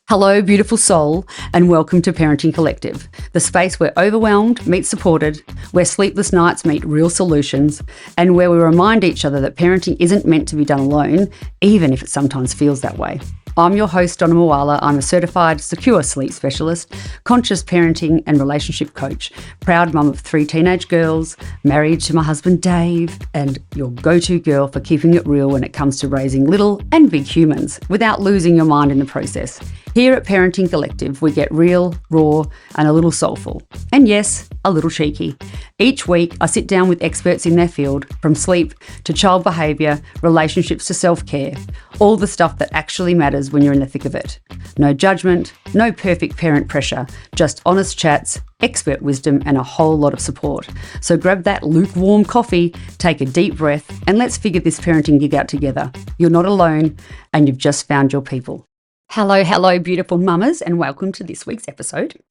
Hello, beautiful soul, and welcome to Parenting Collective, the space where overwhelmed meets supported, where sleepless nights meet real solutions, and where we remind each other that parenting isn't meant to be done alone, even if it sometimes feels that way. I'm your host, Donna Moala. I'm a certified secure sleep specialist, conscious parenting and relationship coach, proud mum of 3 teenage girls, married to my husband Dave, and your go-to girl for keeping it real when it comes to raising little and big humans without losing your mind in the process. Here at Parenting Collective, we get real, raw, and a little soulful. And yes, a little cheeky. Each week, I sit down with experts in their field, from sleep to child behaviour, relationships to self-care, all the stuff that actually matters when you're in the thick of it. No judgment, no perfect parent pressure, just honest chats, expert wisdom, and a whole lot of support. So grab that lukewarm coffee, take a deep breath, and let's figure this parenting gig out together. You're not alone, and you've just found your people. Hello, beautiful mamas, and welcome to this week's episode.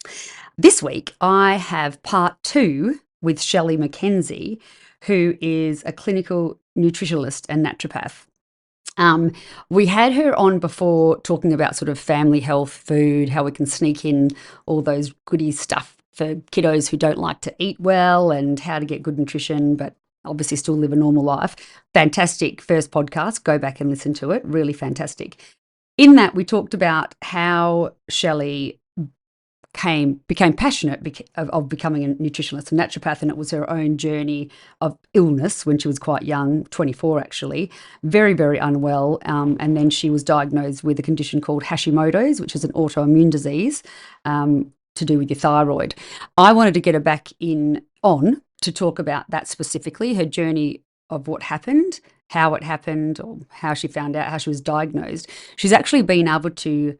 This week, I have part 2 with Shelley Mckenzie, who is a clinical nutritionist and naturopath. We had her on before talking about sort of family health, food, how we can sneak in all those goodie stuff for kiddos who don't like to eat well, and how to get good nutrition, but obviously still live a normal life. Fantastic first podcast. Go back and listen to it. Really fantastic. In that, we talked about how Shelley became passionate of becoming a nutritionist and naturopath, and it was her own journey of illness when she was quite young, 24 actually, very, very unwell, and then she was diagnosed with a condition called Hashimoto's, which is an autoimmune disease to do with your thyroid. I wanted to get her back on to talk about that specifically, her journey of what happened, how it happened, or how she found out how she was diagnosed. She's actually been able to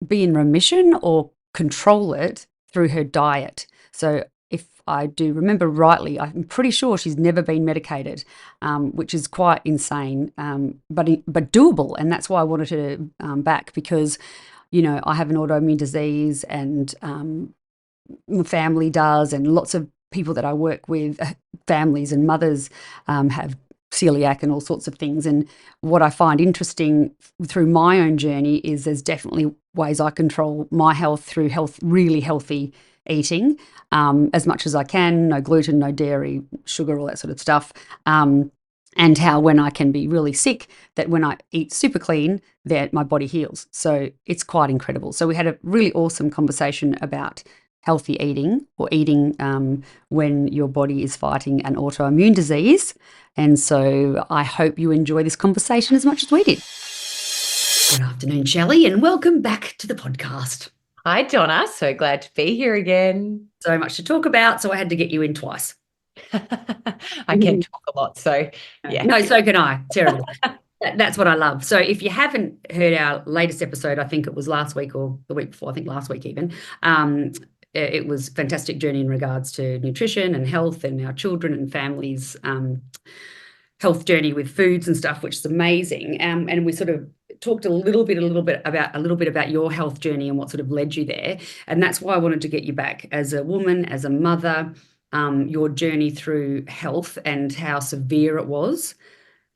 be in remission or control it through her diet. So if I do remember rightly, I'm pretty sure she's never been medicated, which is quite insane, but doable. And that's why I wanted her back, because, you know, I have an autoimmune disease, and my family does, and lots of people that I work with, families and mothers, have celiac and all sorts of things. And what I find interesting through my own journey is there's definitely ways I control my health through really healthy eating, as much as I can, no gluten, no dairy, sugar, all that sort of stuff. And how when I can be really sick, that when I eat super clean, that my body heals. So it's quite incredible. So we had a really awesome conversation about healthy eating, or eating when your body is fighting an autoimmune disease. And so I hope you enjoy this conversation as much as we did. Good afternoon, Shelley, and welcome back to the podcast. Hi, Donna. So glad to be here again. So much to talk about, so I had to get you in twice. I can talk a lot, so yeah. No, so can I. Terrible. That's what I love. So if you haven't heard our latest episode, I think it was last week or the week before, I think last week even, it was a fantastic journey in regards to nutrition and health and our children and families' health journey with foods and stuff, which is amazing. And we sort of talked a little bit about your health journey and what sort of led you there. And that's why I wanted to get you back as a woman, as a mother, your journey through health and how severe it was,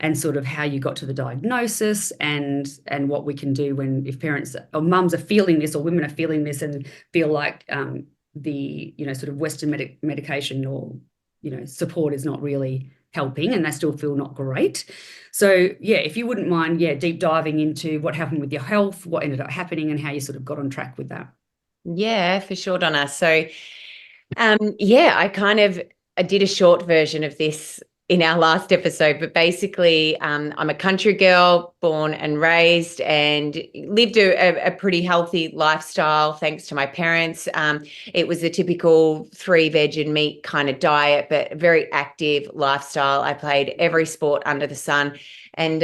and sort of how you got to the diagnosis, and what we can do if parents or mums are feeling this, or women are feeling this and feel like the, you know, sort of Western medication or, you know, support is not really helping, and they still feel not great. So yeah, if you wouldn't mind, deep diving into what happened with your health, what ended up happening, and how you sort of got on track with that. Yeah, for sure, Donna. So I did a short version of this in our last episode, but basically I'm a country girl, born and raised, and lived a pretty healthy lifestyle thanks to my parents. It was a typical 3 veg and meat kind of diet, but a very active lifestyle. I played every sport under the sun, and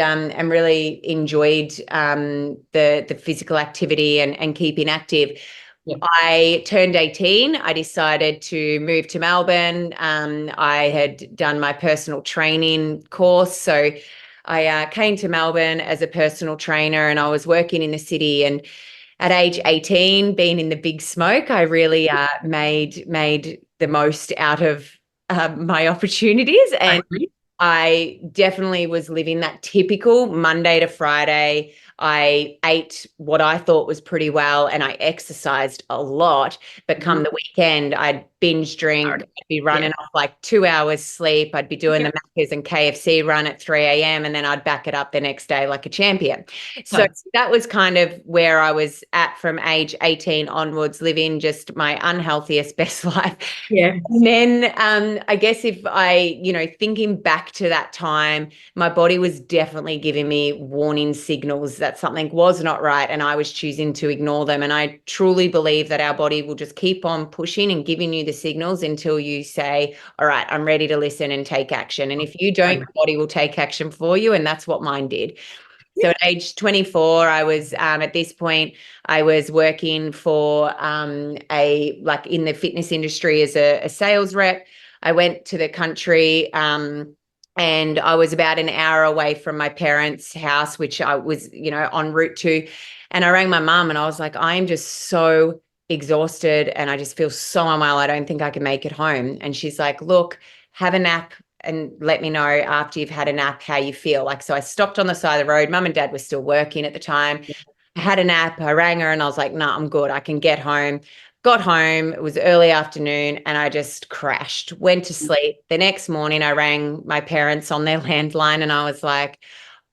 really enjoyed the physical activity and keeping active. Yep. I turned 18. I decided to move to Melbourne. I had done my personal training course. So I came to Melbourne as a personal trainer, and I was working in the city. And at age 18, being in the big smoke, I really made the most out of my opportunities. And I definitely was living that typical Monday to Friday. I ate what I thought was pretty well, and I exercised a lot. But come the weekend, I'd binge drink, I'd be running off like 2 hours sleep. I'd be doing the Macca's and KFC run at 3 a.m. and then I'd back it up the next day like a champion. So that was kind of where I was at from age 18 onwards, living just my unhealthiest best life. Yeah. And then I guess if I, thinking back to that time, my body was definitely giving me warning signals that something was not right, and I was choosing to ignore them. And I truly believe that our body will just keep on pushing and giving you the signals until you say, all right, I'm ready to listen and take action. And if you don't, the body will take action for you. And that's what mine did. So at age 24, I was at this point, I was working for in the fitness industry as a sales rep. I went to the country and I was about an hour away from my parents' house, which I was, en route to. And I rang my mum and I was like, I am just so exhausted and I just feel so unwell. I don't think I can make it home. And she's like, look, have a nap and let me know after you've had a nap how you feel. So I stopped on the side of the road. Mum and Dad were still working at the time. I had a nap. I rang her and I was like, no, I'm good. I can get home. Got home. It was early afternoon and I just crashed, went to sleep. The next morning I rang my parents on their landline and I was like,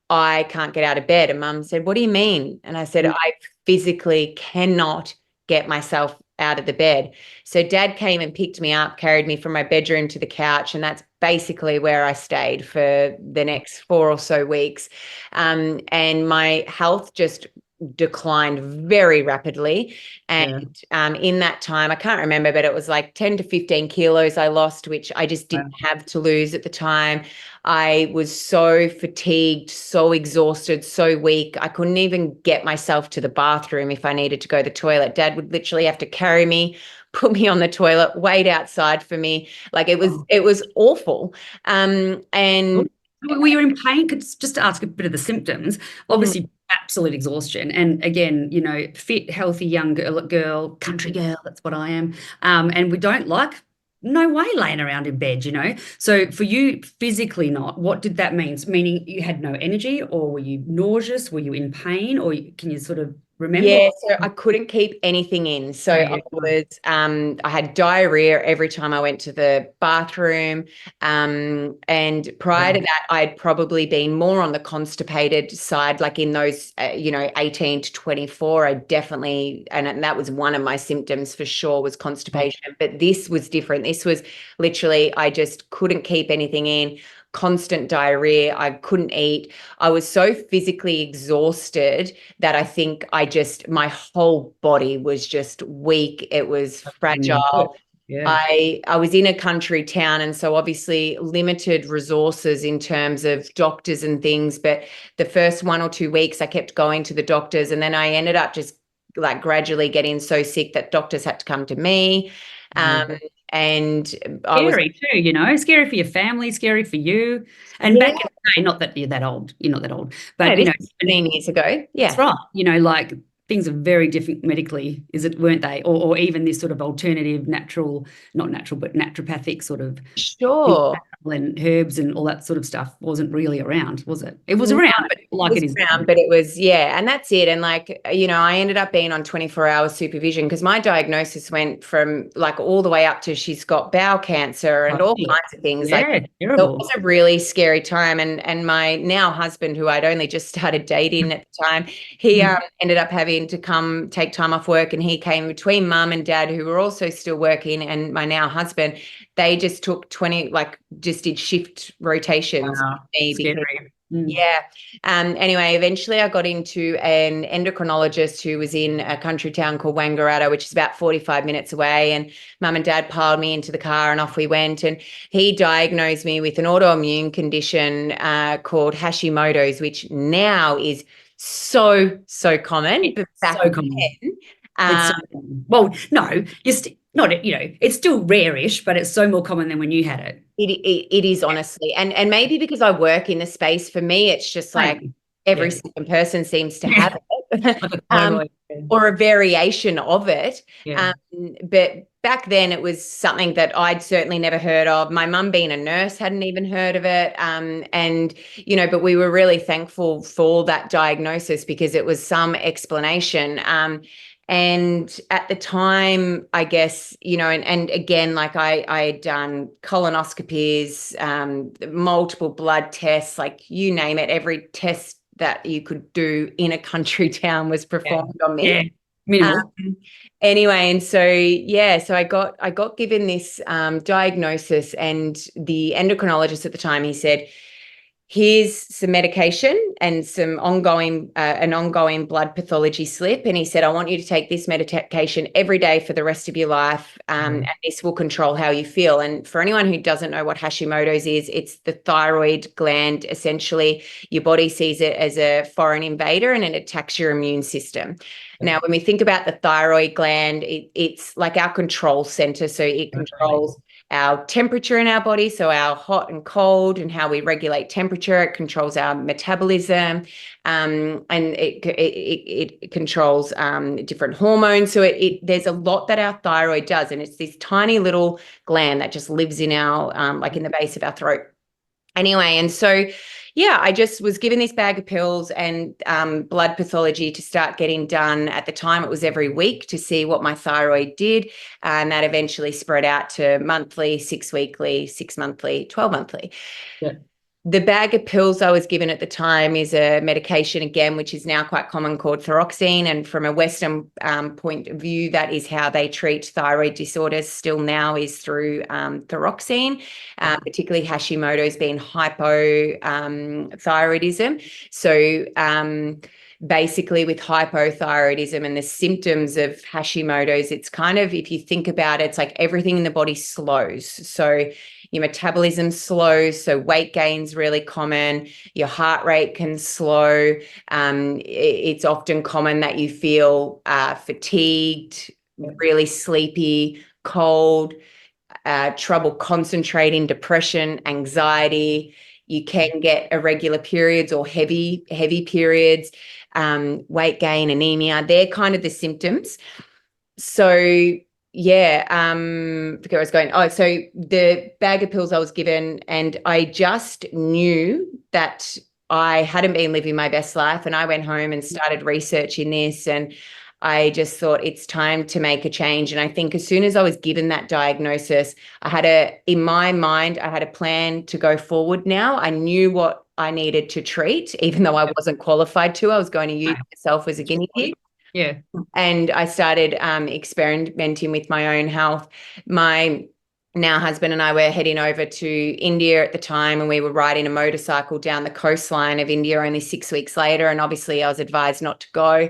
I can't get out of bed. And Mum said, what do you mean? And I said, I physically cannot get myself out of the bed. So Dad came and picked me up, carried me from my bedroom to the couch. And that's basically where I stayed for the next 4 or so weeks. And my health just declined very rapidly. And in that time, I can't remember, but it was like 10 to 15 kilos I lost, which I just didn't have to lose at the time. I was so fatigued, so exhausted, so weak. I couldn't even get myself to the bathroom if I needed to go to the toilet. Dad would literally have to carry me, put me on the toilet, wait outside for me. It was awful. And were you in pain? Just to ask a bit of the symptoms, obviously absolute exhaustion. And again, fit, healthy, young girl, country girl, that's what I am. And we don't no way laying around in bed, So for you, physically not, what did that mean? Meaning you had no energy, or were you nauseous? Were you in pain? Or can you sort of remember? Yeah, so I couldn't keep anything in. So I had diarrhea every time I went to the bathroom. And prior to that, I'd probably been more on the constipated side, like in those, 18 to 24, I definitely, and that was one of my symptoms for sure, was constipation. But this was different. This was literally, I just couldn't keep anything in. Constant diarrhea. I couldn't eat. I was so physically exhausted that I think my whole body was just weak. It was fragile. Yeah. I was in a country town, and so obviously limited resources in terms of doctors and things. But the first 1 or 2 weeks I kept going to the doctors, and then I ended up just like gradually getting so sick that doctors had to come to me. And scary too, scary for your family, scary for you. And back in the day, not that you're that old, you're not that old, but 15 years ago. Yeah. That's right. Like things are very different medically, weren't they? Or even this sort of alternative not natural, but naturopathic sort of and herbs and all that sort of stuff wasn't really around, was it? It was around, but it is around, but it was, and that's it. And I ended up being on 24-hour supervision because my diagnosis went from all the way up to she's got bowel cancer and all kinds of things. Terrible. It was a really scary time. And my now husband, who I'd only just started dating at the time, he ended up having to take time off work, and he came between Mum and Dad, who were also still working, and my now husband. They just took just did shift rotations. Wow. Scary. Anyway, eventually I got into an endocrinologist who was in a country town called Wangaratta, which is about 45 minutes away. And Mum and Dad piled me into the car and off we went. And he diagnosed me with an autoimmune condition called Hashimoto's, which now is so common. But back so common. Well, no, it's still rare-ish, but it's so more common than when you had it. It is, honestly. And maybe because I work in the space, for me, it's just every single person seems to have it or a variation of it. But back then it was something that I'd certainly never heard of. My mum, being a nurse, hadn't even heard of it. And, but we were really thankful for that diagnosis because it was some explanation. And at the time, I guess, and again, like I had done colonoscopies, multiple blood tests, like you name it, every test that you could do in a country town was performed on me. Yeah, minimal. Anyway, and so I got given this diagnosis, and the endocrinologist at the time, he said, here's some medication and some an ongoing blood pathology slip. And he said, I want you to take this medication every day for the rest of your life. And this will control how you feel. And for anyone who doesn't know what Hashimoto's is, it's the thyroid gland. Essentially, your body sees it as a foreign invader and it attacks your immune system. Now, when we think about the thyroid gland, it's like our control center. So it controls our temperature in our body, so our hot and cold, and how we regulate temperature. It controls our metabolism, and it controls different hormones. So there's a lot that our thyroid does, and it's this tiny little gland that just lives in our like in the base of our throat. Anyway, and so yeah, I just was given this bag of pills and blood pathology to start getting done. At the time, it was every week to see what my thyroid did. And that eventually spread out to monthly, 6 weekly, 6 monthly, 12 monthly. Yeah. The bag of pills I was given at the time is a medication, again, which is now quite common, called thyroxine. And from a Western point of view, that is how they treat thyroid disorders still now, is through thyroxine, particularly Hashimoto's being hypothyroidism. So basically with hypothyroidism and the symptoms of Hashimoto's, it's kind of, if you think about it, it's like everything in the body slows. So your metabolism slows, so weight gain's really common. Your heart rate can slow. It's often common that you feel fatigued, really sleepy, cold, trouble concentrating, depression, anxiety. You can get irregular periods or heavy periods, weight gain, anemia. They're kind of the symptoms. So yeah, I forget where I was going. Oh, so the bag of pills I was given, and I just knew that I hadn't been living my best life, and I went home and started researching this, and I just thought it's time to make a change. And I think as soon as I was given that diagnosis, in my mind, I had a plan to go forward now. I knew what I needed to treat, even though I wasn't qualified to. I was going to use myself as a guinea pig. Yeah. And I started experimenting with my own health. My now husband and I were heading over to India at the time, and we were riding a motorcycle down the coastline of India only 6 weeks later. And obviously I was advised not to go.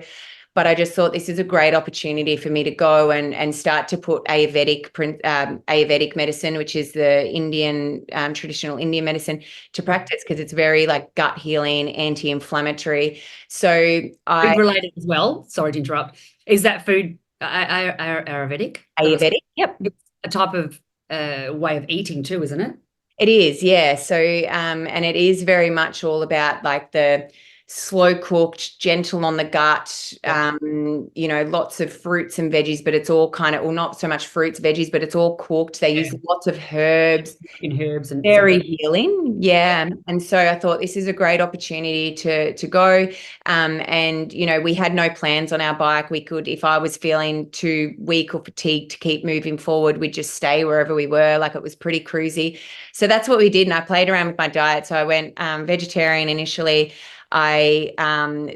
But I just thought this is a great opportunity for me to go and start to put Ayurvedic medicine, which is the Indian traditional Indian medicine, to practice, because it's very like gut healing, anti-inflammatory. So food related as well. Sorry to interrupt. Is that food Ayurvedic? Ayurvedic, yep. It's a type of way of eating too, isn't it? It is, yeah. So and it is very much all about like the slow cooked, gentle on the gut, lots of fruits and veggies, but it's all kind of, well, not so much fruits, veggies, but it's all cooked. They use lots of herbs. Herbs and very healing. Yeah. And so I thought this is a great opportunity to go. And, we had no plans on our bike. We could, if I was feeling too weak or fatigued to keep moving forward, we'd just stay wherever we were. Like, it was pretty cruisy. So that's what we did. And I played around with my diet. So I went vegetarian initially. I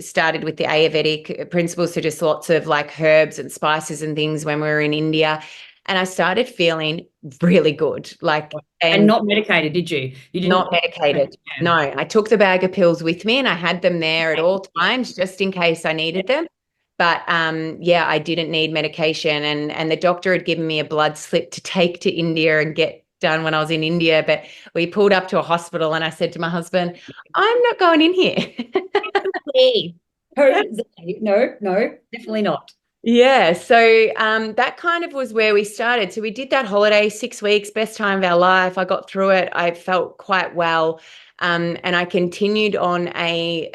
started with the Ayurvedic principles, so just lots of like herbs and spices and things when we were in India. And I started feeling really good. And not medicated, did you? You didn't? Not medicated. Yeah. No, I took the bag of pills with me, and I had them there at all times just in case I needed them. But I didn't need medication. And the doctor had given me a blood slip to take to India and get done when I was in India. But we pulled up to a hospital, and I said to my husband, I'm not going in here. No, definitely not. Yeah. So that kind of was where we started. So we did that holiday, 6 weeks, best time of our life. I got through it. I felt quite well. And I continued on a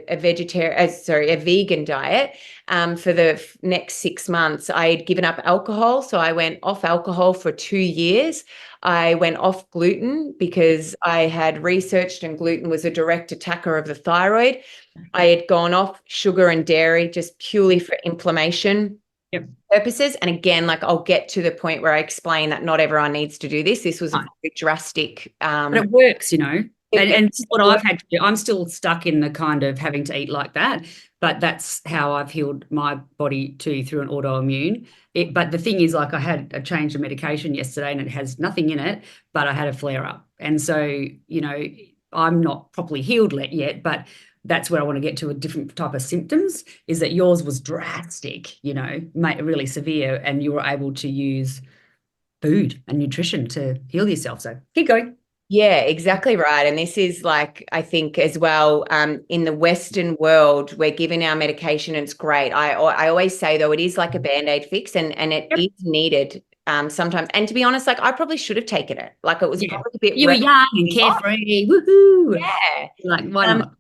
vegan diet for the next 6 months. I had given up alcohol, so I went off alcohol for 2 years. I went off gluten because I had researched and gluten was a direct attacker of the thyroid. I had gone off sugar and dairy just purely for inflammation purposes. And again, like I'll get to the point where I explain that not everyone needs to do this. This was a very drastic. But it works, you know. And this is what I've had to do. I'm still stuck in the kind of having to eat like that, but that's how I've healed my body too, through an autoimmune. But the thing is, like, I had a change of medication yesterday and it has nothing in it, but I had a flare up. And so, you know, I'm not properly healed yet, but that's where I want to get to, a different type of symptoms, is that yours was drastic, you know, really severe, and you were able to use food and nutrition to heal yourself. So keep going. Yeah, exactly right. And this is like, I think as well, in the Western world, we're given our medication and it's great. I always say, though, it is like a Band-Aid fix, and it is needed sometimes. And to be honest, like I probably should have taken it. Like it was probably a bit. You were young and carefree. Woohoo. Yeah. Like, why not?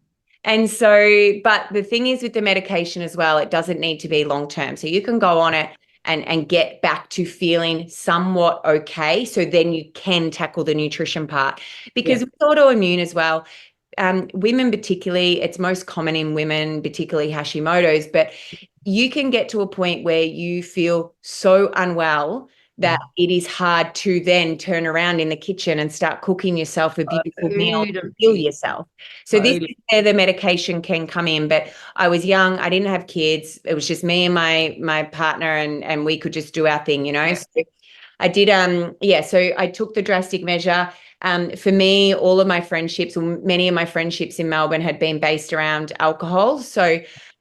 And so, but the thing is with the medication as well, it doesn't need to be long-term. So you can go on it and get back to feeling somewhat okay. So then you can tackle the nutrition part. Because with autoimmune as well, women particularly, it's most common in women, particularly Hashimoto's, but you can get to a point where you feel so unwell that it is hard to then turn around in the kitchen and start cooking yourself a beautiful meal to heal yourself. So this is where the medication can come in. But I was young, I didn't have kids. It was just me and my partner, and we could just do our thing, you know. So I did so I took the drastic measure. For me, all of my friendships, or many of my friendships in Melbourne, had been based around alcohol. So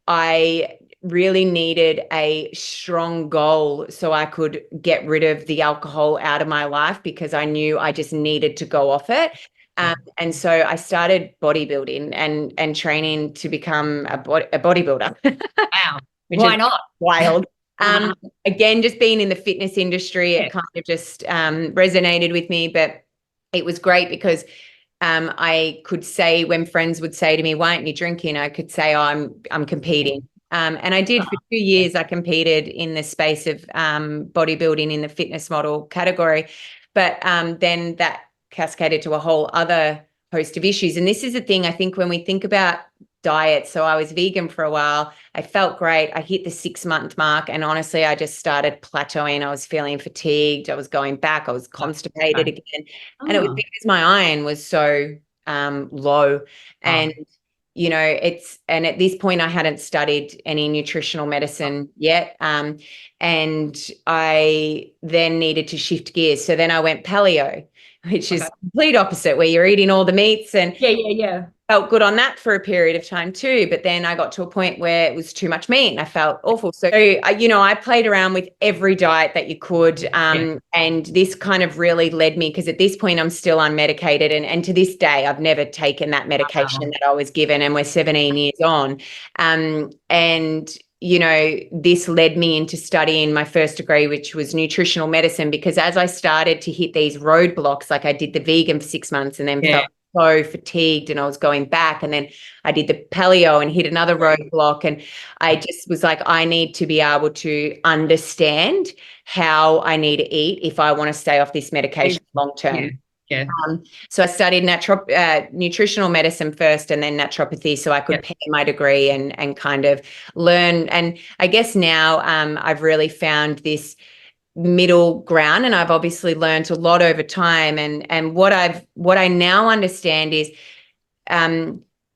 I really needed a strong goal so I could get rid of the alcohol out of my life, because I knew I just needed to go off it. And so I started bodybuilding and training to become a bodybuilder. Wow. Why not? Wild. Again, just being in the fitness industry, it kind of just resonated with me. But it was great because I could say, when friends would say to me, "Why aren't you drinking?" I could say, "Oh, I'm competing." And I did for 2 years. I competed in the space of bodybuilding in the fitness model category. But then that cascaded to a whole other host of issues. And this is the thing, I think, when we think about diet. So I was vegan for a while. I felt great. I hit the 6-month mark. And honestly, I just started plateauing. I was feeling fatigued. I was going back. I was constipated again. And it was because my iron was so low. And you know, and at this point I hadn't studied any nutritional medicine yet. And I then needed to shift gears. So then I went paleo, which is complete opposite, where you're eating all the meats, and felt good on that for a period of time too. But then I got to a point where it was too much meat and I felt awful. So, you know, I played around with every diet that you could. And this kind of really led me, because at this point I'm still unmedicated. And to this day, I've never taken that medication that I was given, and we're 17 years on. And you know, this led me into studying my first degree, which was nutritional medicine, because as I started to hit these roadblocks, like I did the vegan for 6 months and then felt so fatigued and I was going back, and then I did the paleo and hit another roadblock, and I just was like, I need to be able to understand how I need to eat if I want to stay off this medication long term. So I studied nutritional medicine first, and then naturopathy, so I could pair my degree and kind of learn. And I guess now I've really found this middle ground, and I've obviously learned a lot over time. And what I now understand is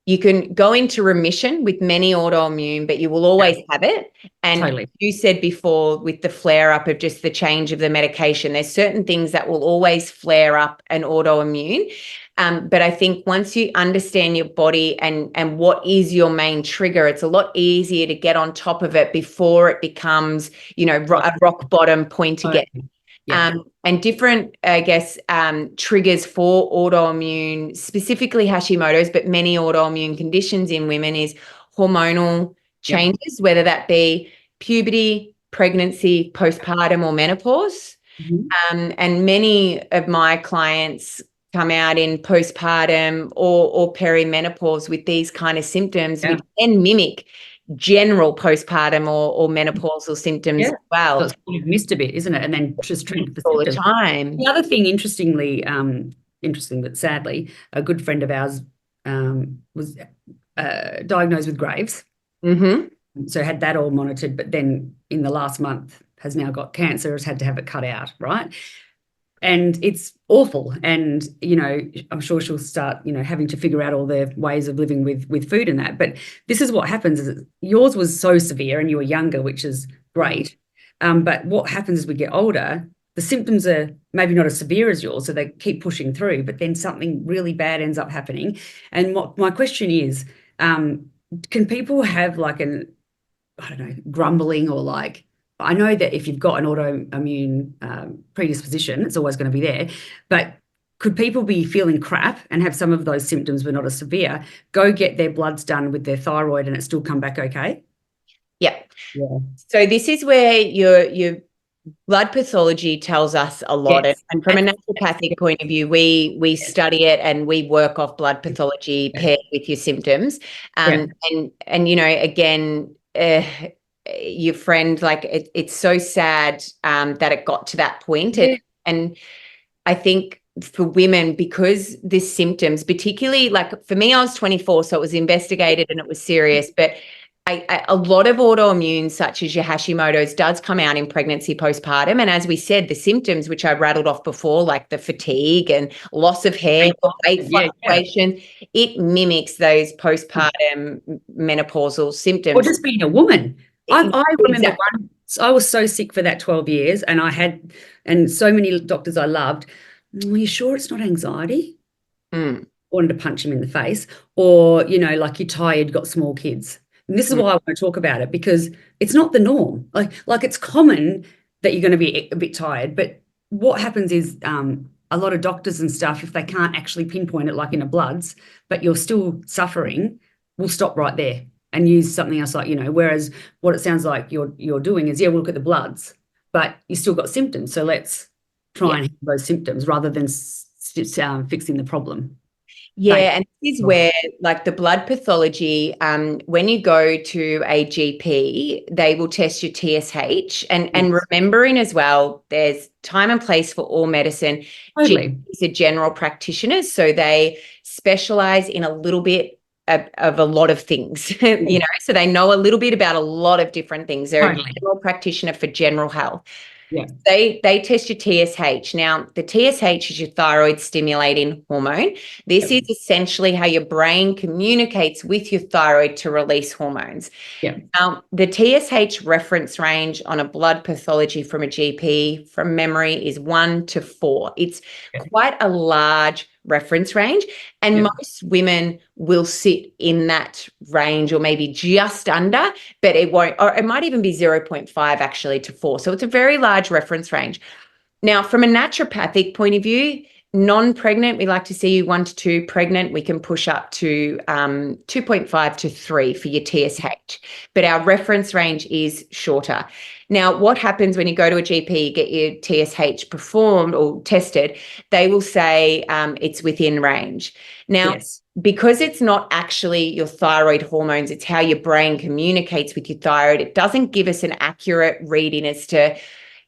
you can go into remission with many autoimmune, but you will always have it. And you said before, with the flare up of just the change of the medication, there's certain things that will always flare up an autoimmune. But I think once you understand your body and what is your main trigger, it's a lot easier to get on top of it before it becomes, you know, a rock bottom point again. And different, I guess, triggers for autoimmune, specifically Hashimoto's, but many autoimmune conditions in women, is hormonal changes, whether that be puberty, pregnancy, postpartum, or menopause. And many of my clients come out in postpartum or perimenopause with these kind of symptoms, which can mimic general postpartum or menopausal symptoms as well. So it's kind of missed a bit, isn't it? And then just treat for all symptoms the time. The other thing, interesting, but sadly, a good friend of ours was diagnosed with Graves. Mm-hmm. So had that all monitored, but then in the last month has now got cancer, has had to have it cut out, right? And it's awful. And, I'm sure she'll start, having to figure out all the ways of living with food and that. But this is what happens is yours was so severe and you were younger, which is great. But what happens as we get older, the symptoms are maybe not as severe as yours, so they keep pushing through, but then something really bad ends up happening. And my question is, can people have like grumbling or like, I know that if you've got an autoimmune predisposition, it's always going to be there, but could people be feeling crap and have some of those symptoms but not as severe, go get their bloods done with their thyroid and it still come back okay? Yeah. So this is where your blood pathology tells us a lot. Yes. And from a naturopathic point of view, we study it and we work off blood pathology paired with your symptoms. And again, your friend, like it's so sad that it got to that point. And I think for women, because the symptoms, particularly like for me, I was 24, so it was investigated and it was serious, but a lot of autoimmune, such as your Hashimoto's, does come out in pregnancy, postpartum. And as we said, the symptoms, which I rattled off before, like the fatigue and loss of hair, weight fluctuation, it mimics those postpartum menopausal symptoms. Or just being a woman. I remember once, I was so sick for that 12 years and so many doctors I loved, are you sure it's not anxiety? Wanted to punch him in the face. Or, like you're tired, got small kids. And this is why I want to talk about it, because it's not the norm. Like it's common that you're going to be a bit tired, but what happens is a lot of doctors and stuff, if they can't actually pinpoint it like in the bloods, but you're still suffering, will stop right there and use something else like, whereas what it sounds like you're doing is, we'll look at the bloods, but you still got symptoms. So let's try and have those symptoms rather than fixing the problem. Yeah, and this is where, like the blood pathology, when you go to a GP, they will test your TSH. And remembering as well, there's time and place for all medicine. Totally. GPs are general practitioners, so they specialize in a little bit of a lot of things, so they know a little bit about a lot of different things. They're a general practitioner for general health. Yeah. They test your TSH. Now, the TSH is your thyroid stimulating hormone. This is essentially how your brain communicates with your thyroid to release hormones. Yeah. Now, the TSH reference range on a blood pathology from a GP from memory is 1 to 4. It's quite a large reference range, and most women will sit in that range or maybe just under, but it won't, or it might even be 0.5 actually to 4. So it's a very large reference range. Now, from a naturopathic point of view, non-pregnant, we like to see you 1 to 2. Pregnant, we can push up to 2.5 to 3 for your TSH, but our reference range is shorter. Now, what happens when you go to a GP, get your TSH performed or tested, they will say it's within range. Now, because it's not actually your thyroid hormones, it's how your brain communicates with your thyroid, it doesn't give us an accurate reading as to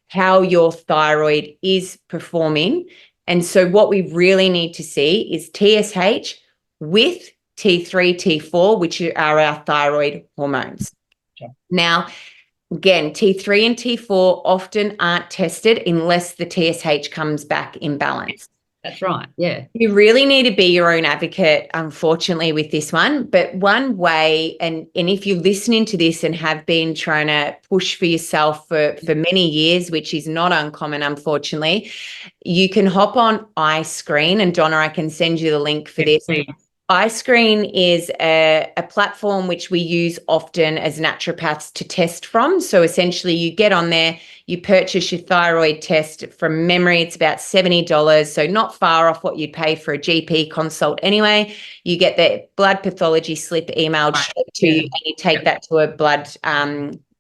how your thyroid is performing. And so what we really need to see is TSH with T3, T4, which are our thyroid hormones. Okay. Now, again, T3 and T4 often aren't tested unless the TSH comes back in balance. That's right, yeah. You really need to be your own advocate, unfortunately, with this one. But one way, and if you're listening to this and have been trying to push for yourself for many years, which is not uncommon, unfortunately, you can hop on iScreen. And Donna, I can send you the link for this. iScreen is a platform which we use often as naturopaths to test from. So essentially you get on there, you purchase your thyroid test. From memory, it's about $70, so not far off what you'd pay for a GP consult anyway. You get the blood pathology slip emailed straight to you, and you take that to a blood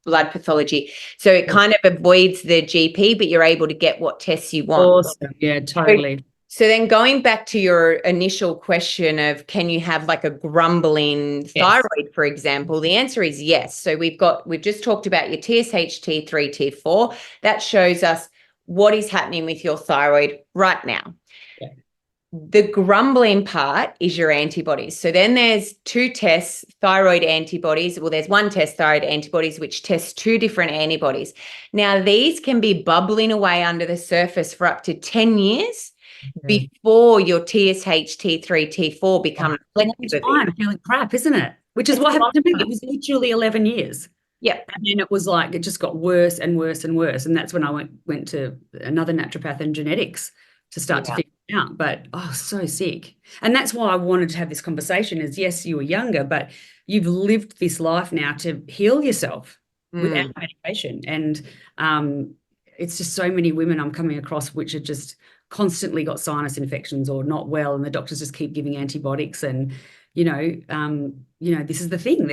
pathology. So it kind of avoids the GP, but you're able to get what tests you want. Awesome. Yeah, totally. So then going back to your initial question of can you have like a grumbling thyroid, for example, the answer is yes. So we've just talked about your TSH, T3, T4. That shows us what is happening with your thyroid right now. Yeah. The grumbling part is your antibodies. So then there's two tests, thyroid antibodies. Well, there's one test, thyroid antibodies, which tests two different antibodies. Now, these can be bubbling away under the surface for up to 10 years before your TSH, T3, T4 become reflective of it. Feeling crap, isn't it? Which is what happened to me. It was literally 11 years. Yeah. And then it was like, it just got worse and worse and worse. And that's when I went to another naturopath and genetics to start to figure it out. But, so sick. And that's why I wanted to have this conversation is, yes, you were younger, but you've lived this life now to heal yourself without medication. And it's just so many women I'm coming across which are just constantly got sinus infections or not well, and the doctors just keep giving antibiotics. And, this is the thing.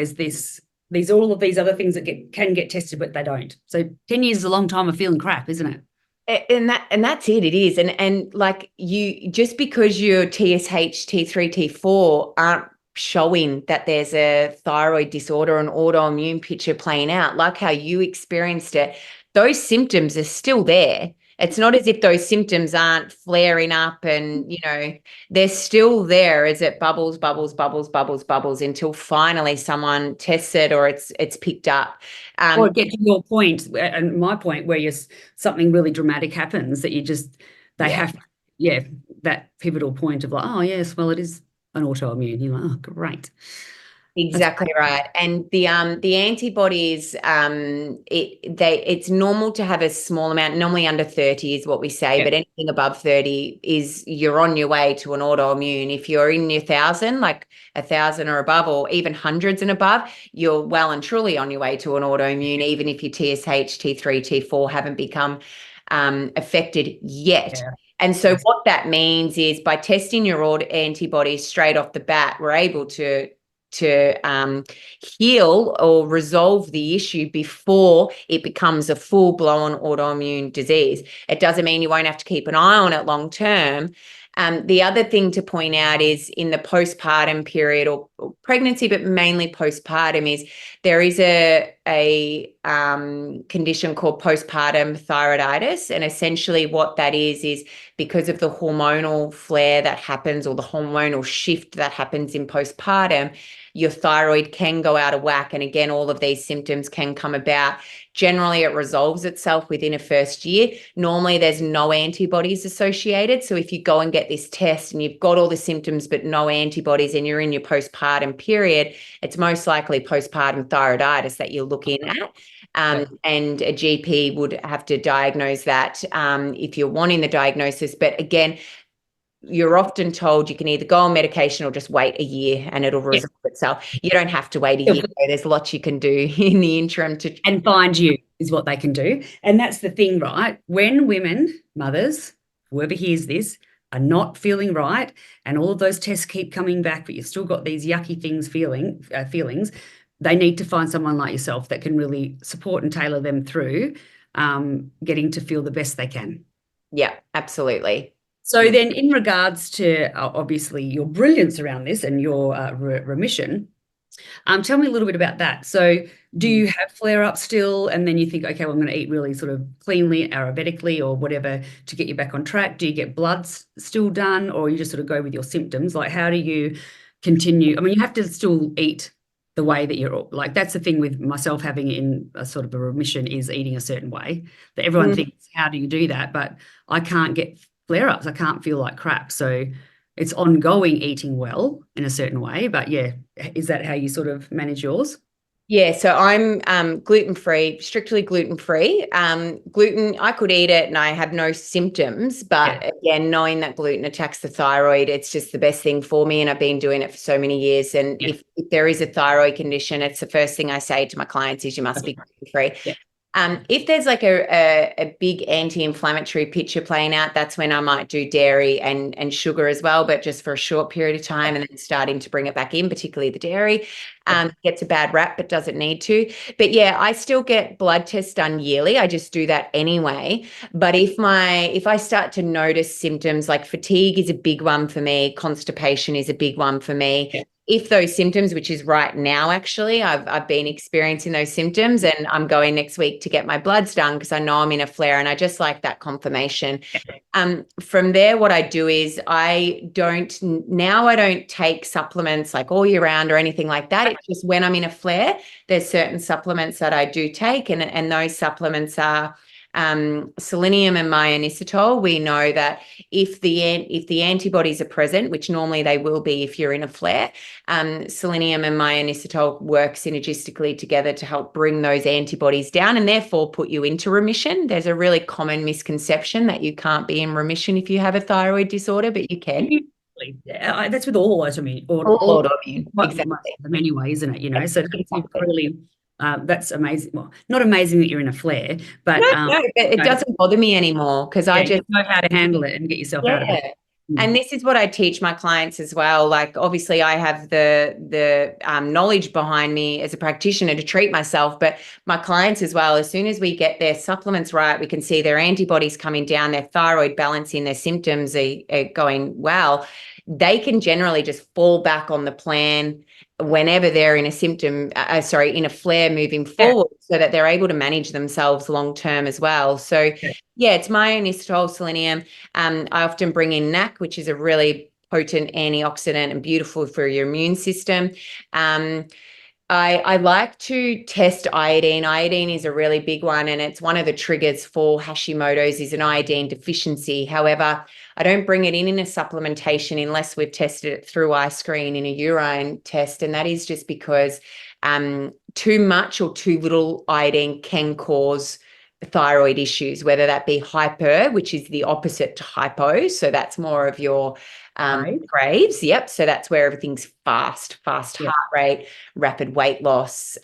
There's all of these other things that can get tested, but they don't. So 10 years is a long time of feeling crap, isn't it? And that's it. It is. And like you, just because your TSH, T3, T4 aren't showing that there's a thyroid disorder, an autoimmune picture playing out, like how you experienced it, those symptoms are still there. It's not as if those symptoms aren't flaring up and, they're still there as it bubbles until finally someone tests it or it's picked up. Or get to your point and my point where something really dramatic happens that that pivotal point of like, oh, yes, well, it is an autoimmune. You're like, oh, great. Exactly right. And the antibodies, it's normal to have a small amount, normally under 30 is what we say, but anything above 30 is you're on your way to an autoimmune. If you're in your 1,000, like 1,000 or above, or even hundreds and above, you're well and truly on your way to an autoimmune, even if your TSH, T3, T4 haven't become affected yet. Yeah. And so what that means is by testing your antibodies straight off the bat, we're able to heal or resolve the issue before it becomes a full-blown autoimmune disease. It doesn't mean you won't have to keep an eye on it long term. The other thing to point out is in the postpartum period or pregnancy, but mainly postpartum, is there is a condition called postpartum thyroiditis. And essentially what that is because of the hormonal flare that happens or the hormonal shift that happens in postpartum, your thyroid can go out of whack. And again, all of these symptoms can come about. Generally, it resolves itself within a first year. Normally, there's no antibodies associated. So if you go and get this test and you've got all the symptoms but no antibodies and you're in your postpartum period, it's most likely postpartum thyroiditis that you're looking at. And a GP would have to diagnose that if you're wanting the diagnosis. But again, you're often told you can either go on medication or just wait a year and it'll resolve itself. You don't have to wait a year. There's lots you can do in the interim and find you is what they can do. And that's the thing, right? When women, mothers, whoever hears this, are not feeling right and all of those tests keep coming back, but you've still got these yucky feelings, they need to find someone like yourself that can really support and tailor them through getting to feel the best they can. Yeah, absolutely. So then in regards to obviously your brilliance around this and your remission, tell me a little bit about that. So do you have flare-ups still and then you think, okay, well, I'm going to eat really sort of cleanly, Arabitically or whatever to get you back on track? Do you get bloods still done or you just sort of go with your symptoms? Like how do you continue? I mean, you have to still eat the way that you're like, that's the thing with myself having in a sort of a remission is eating a certain way that everyone thinks, how do you do that? But I can't get flare-ups. I can't feel like crap. So it's ongoing eating well in a certain way. But yeah, is that how you sort of manage yours? Yeah, so I'm gluten-free, strictly gluten-free. Gluten, I could eat it and I have no symptoms, but again, knowing that gluten attacks the thyroid, it's just the best thing for me. And I've been doing it for so many years. And if there is a thyroid condition, it's the first thing I say to my clients is you must be gluten-free. If there's like a big anti-inflammatory picture playing out, that's when I might do dairy and sugar as well, but just for a short period of time, and then starting to bring it back in, particularly the dairy. Gets a bad rap, but doesn't need to. But yeah, I still get blood tests done yearly. I just do that anyway. But if I start to notice symptoms like fatigue is a big one for me, constipation is a big one for me. Yeah. If those symptoms, which is right now, actually, I've been experiencing those symptoms, and I'm going next week to get my bloods done because I know I'm in a flare, and I just like that confirmation. From there, what I do is I don't take supplements like all year round or anything like that. It's just when I'm in a flare, there's certain supplements that I do take, and those supplements are selenium and myonisitol. We know that if the antibodies are present, which normally they will be if you're in a flare, selenium and myonisitol work synergistically together to help bring those antibodies down and therefore put you into remission. There's a really common misconception that you can't be in remission if you have a thyroid disorder, but you can. Yeah, that's with all autoimmune. All autoimmune, exactly. Anyway, isn't it? You know, so really. That's amazing. Well, not amazing that you're in a flare, but it doesn't bother me anymore because I just know how to handle it and get yourself out of it. And this is what I teach my clients as well. Like, obviously, I have the knowledge behind me as a practitioner to treat myself, but my clients as well. As soon as we get their supplements right, we can see their antibodies coming down, their thyroid balancing, their symptoms are going well. They can generally just fall back on the plan whenever they're in a in a flare moving forward, so that they're able to manage themselves long term as well. So it's myonisitol, selenium. I often bring in NAC, which is a really potent antioxidant and beautiful for your immune system. I like to test iodine. Iodine is a really big one, and it's one of the triggers for Hashimoto's is an iodine deficiency. However, I don't bring it in a supplementation unless we've tested it through iScreen in a urine test, and that is just because too much or too little iodine can cause thyroid issues, whether that be hyper, which is the opposite to hypo. So that's more of your Graves. Yep. So that's where everything's fast heart rate, rapid weight loss,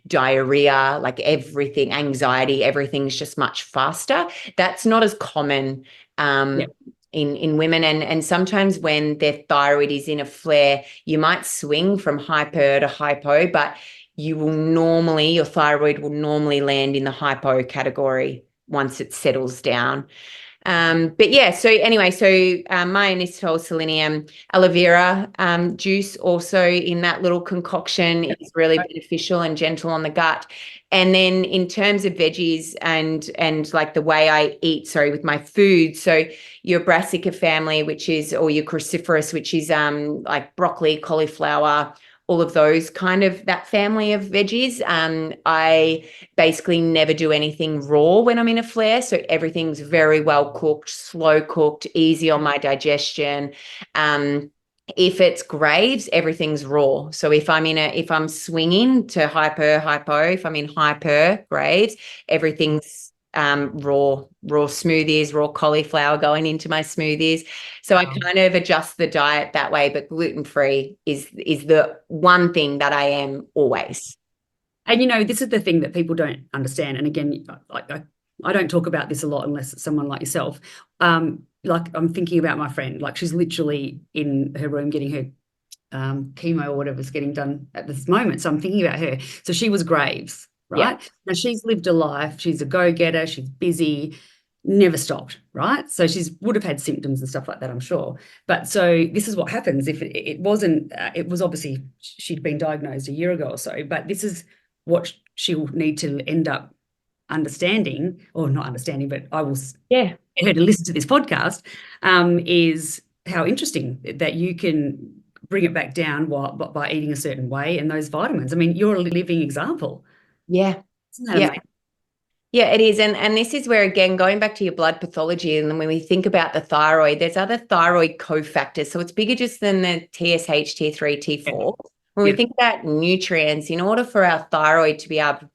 diarrhea, like everything, anxiety, everything's just much faster. That's not as common in women. And sometimes when their thyroid is in a flare, you might swing from hyper to hypo, but your thyroid will normally land in the hypo category once it settles down. Myonisitol, selenium, aloe vera juice also in that little concoction is really beneficial and gentle on the gut. And then in terms of veggies and like the way I eat, with my food, so your brassica family, or your cruciferous, which is like broccoli, cauliflower, all of those kind of that family of veggies. I basically never do anything raw when I'm in a flare. So everything's very well cooked, slow cooked, easy on my digestion. If it's Graves, everything's raw. So if I'm swinging to hypo, if I'm in hyper Graves, everything's raw smoothies, raw cauliflower going into my smoothies. So I kind of adjust the diet that way, but gluten-free is the one thing that I am always. And, this is the thing that people don't understand. And again, I don't talk about this a lot unless it's someone like yourself. Like I'm thinking about my friend, like she's literally in her room getting her chemo or whatever's getting done at this moment. So I'm thinking about her. So she was Graves. Right. Yeah. Now she's lived a life. She's a go-getter. She's busy, never stopped. Right. So would have had symptoms and stuff like that, I'm sure. But so this is what happens if it wasn't, it was obviously she'd been diagnosed a year ago or so, but this is what she'll need to end up understanding, or not understanding, but I will get her to listen to this podcast, is how interesting that you can bring it back down by eating a certain way and those vitamins. I mean, you're a living example. Yeah. Yeah, it is. And this is where, again, going back to your blood pathology, and then when we think about the thyroid, there's other thyroid cofactors. So it's bigger just than the TSH, T3, T4. When we think about nutrients, in order for our thyroid to be able to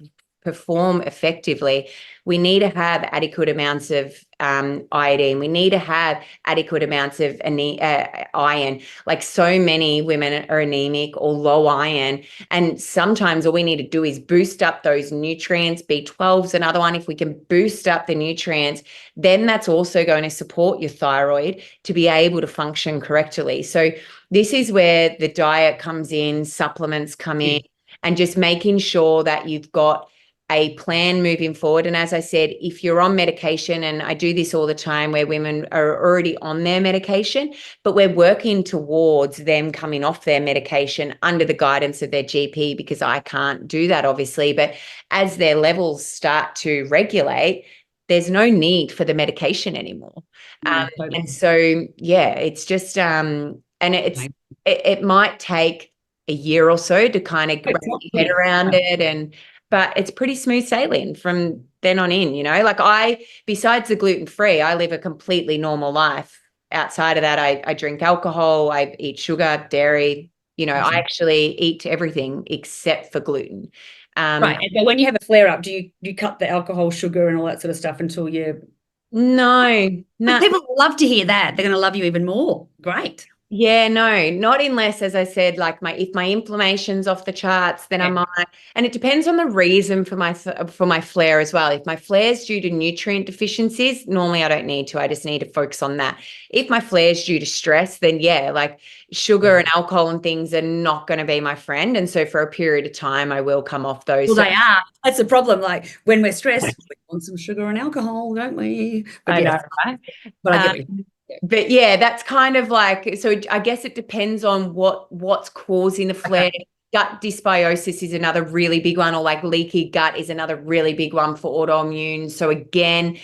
perform effectively, we need to have adequate amounts of iodine. We need to have adequate amounts of iron. Like, so many women are anemic or low iron. And sometimes all we need to do is boost up those nutrients. B12 is another one. If we can boost up the nutrients, then that's also going to support your thyroid to be able to function correctly. So this is where the diet comes in, supplements come in, and just making sure that you've got a plan moving forward. And as I said, if you're on medication, and I do this all the time where women are already on their medication, but we're working towards them coming off their medication under the guidance of their GP, because I can't do that, obviously. But as their levels start to regulate, there's no need for the medication anymore. Totally. And so, yeah, it's just, and it might take a year or so to kind of wrap your head around it, but it's pretty smooth sailing from then on in, like besides the gluten-free, I live a completely normal life. Outside of that, I drink alcohol, I eat sugar, dairy, I actually eat everything except for gluten. Right. But when you have a flare up, do you cut the alcohol, sugar and all that sort of stuff until you? No. People love to hear that. They're going to love you even more. Great. Yeah, no, not unless, as I said, like if my inflammation's off the charts, then I might. And it depends on the reason for my flare as well. If my flare's due to nutrient deficiencies, normally I don't need to. I just need to focus on that. If my flare's due to stress, then yeah, like sugar and alcohol and things are not going to be my friend. And so for a period of time, I will come off those. Well, they are. That's the problem. Like when we're stressed, we want some sugar and alcohol, don't we? But I know, right? But I get you. But yeah, that's kind of like, so I guess it depends on what's causing the flare. Okay. Gut dysbiosis is another really big one, or like leaky gut is another really big one for autoimmune. So again,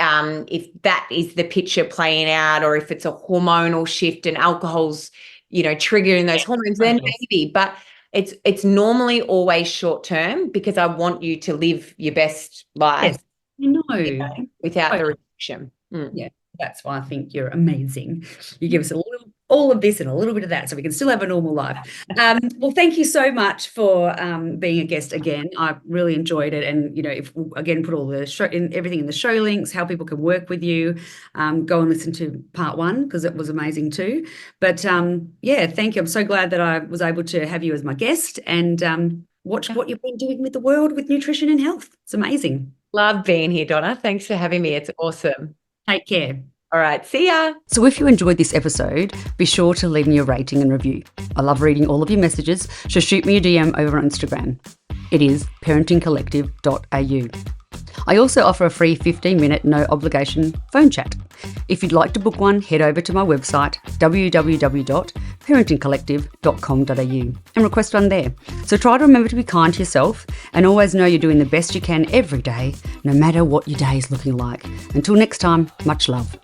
if that is the picture playing out, or if it's a hormonal shift and alcohol's, triggering those hormones, then maybe. But it's normally always short term, because I want you to live your best life. Yes. Without the restriction. Yeah. That's why I think you're amazing. You give us all of this and a little bit of that, so we can still have a normal life. Well, thank you so much for being a guest again. I really enjoyed it, and if again put all the everything in the show links, how people can work with you. Go and listen to part 1 because it was amazing too. But yeah, thank you. I'm so glad that I was able to have you as my guest and watch what you've been doing with the world with nutrition and health. It's amazing. Love being here, Donna. Thanks for having me. It's awesome. Take care. All right. See ya. So if you enjoyed this episode, be sure to leave me a rating and review. I love reading all of your messages, so shoot me a DM over on Instagram. It is parentingcollective.au. I also offer a free 15-minute no obligation phone chat. If you'd like to book one, head over to my website, www.parentingcollective.com.au, and request one there. So try to remember to be kind to yourself and always know you're doing the best you can every day, no matter what your day is looking like. Until next time, much love.